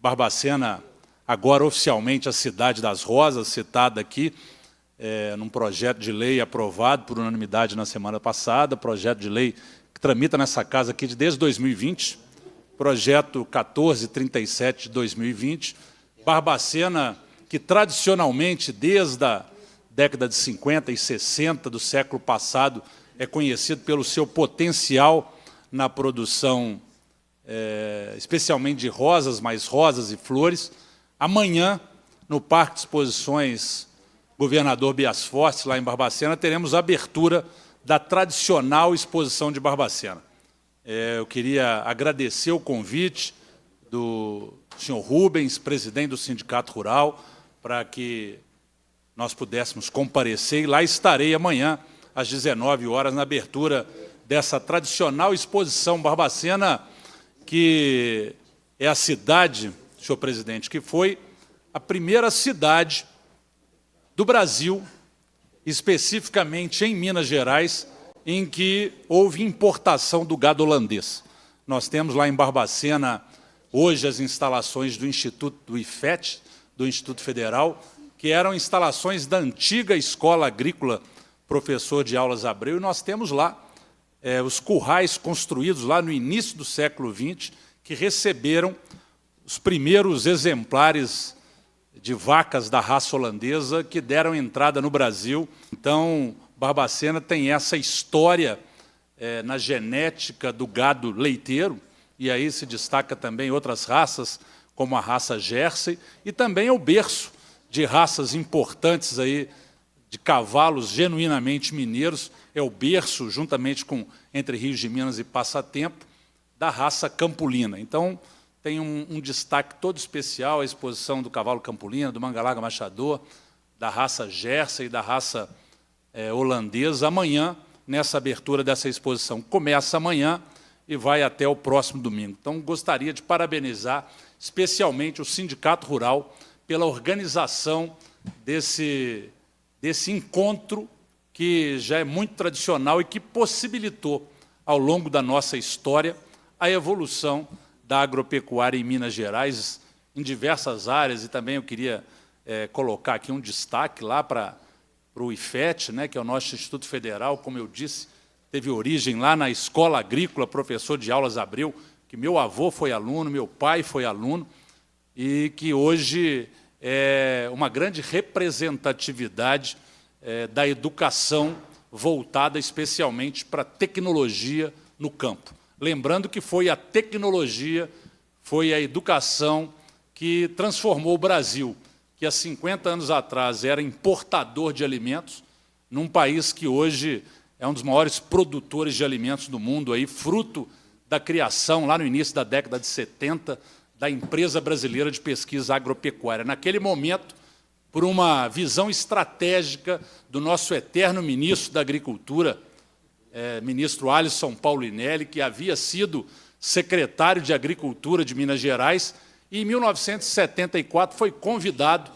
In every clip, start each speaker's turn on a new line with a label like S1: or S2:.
S1: Barbacena, agora oficialmente a Cidade das Rosas, citada aqui, num projeto de lei aprovado por unanimidade na semana passada, projeto de lei que tramita nessa casa aqui desde 2020, projeto 1437 de 2020. Barbacena, que tradicionalmente, desde a década de 50 e 60 do século passado, é conhecido pelo seu potencial na produção, especialmente de rosas, mais rosas e flores. Amanhã, no Parque de Exposições Governador Bias Fortes, lá em Barbacena, teremos a abertura da tradicional exposição de Barbacena. Eu queria agradecer o convite do senhor Rubens, presidente do Sindicato Rural, para que nós pudéssemos comparecer, e lá estarei amanhã, às 19 horas, na abertura dessa tradicional exposição Barbacena, que é a cidade, senhor presidente, que foi a primeira cidade do Brasil, especificamente em Minas Gerais, em que houve importação do gado holandês. Nós temos lá em Barbacena, hoje, as instalações do Instituto do IFET, do Instituto Federal, que eram instalações da antiga Escola Agrícola Professor de Aulas Abreu, e nós temos lá os currais construídos lá no início do século XX, que receberam os primeiros exemplares de vacas da raça holandesa que deram entrada no Brasil. Então, Barbacena tem essa história na genética do gado leiteiro, e aí se destaca também outras raças, como a raça Jersey, e também é o berço de raças importantes aí, de cavalos genuinamente mineiros, é o berço, juntamente com Entre Rios de Minas e Passatempo, da raça Campolina. Então, tem um destaque todo especial a exposição do cavalo Campolina, do Mangalaga Machador, da raça Jersey e da raça holandesa, amanhã, nessa abertura dessa exposição. Começa amanhã e vai até o próximo domingo. Então, gostaria de parabenizar especialmente o Sindicato Rural pela organização desse encontro que já é muito tradicional e que possibilitou, ao longo da nossa história, a evolução da agropecuária em Minas Gerais, em diversas áreas, e também eu queria colocar aqui um destaque lá para o IFET, né, que é o nosso Instituto Federal, como eu disse, teve origem lá na Escola Agrícola Professor de Aulas Abreu, que meu avô foi aluno, meu pai foi aluno, e que hoje é uma grande representatividade da educação voltada especialmente para a tecnologia no campo. Lembrando que foi a tecnologia, foi a educação que transformou o Brasil, que há 50 anos atrás era importador de alimentos, num país que hoje é um dos maiores produtores de alimentos do mundo, aí, fruto da criação, lá no início da década de 70, da Empresa Brasileira de Pesquisa Agropecuária. Naquele momento, por uma visão estratégica do nosso eterno ministro da Agricultura, ministro Alisson Paulinelli, que havia sido secretário de Agricultura de Minas Gerais, e em 1974 foi convidado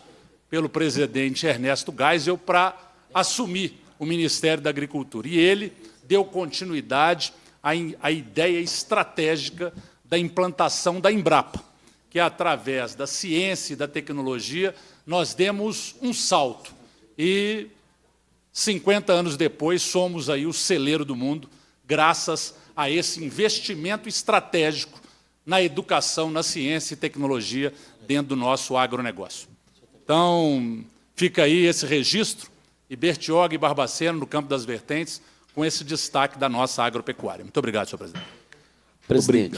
S1: pelo presidente Ernesto Geisel para assumir o Ministério da Agricultura. E ele deu continuidade à ideia estratégica da implantação da Embrapa, que através da ciência e da tecnologia nós demos um salto. E 50 anos depois somos aí o celeiro do mundo, graças a esse investimento estratégico na educação, na ciência e tecnologia dentro do nosso agronegócio. Então, fica aí esse registro, e Bertioga e Barbacena, no campo das vertentes, com esse destaque da nossa agropecuária. Muito obrigado, senhor presidente.
S2: Presidente.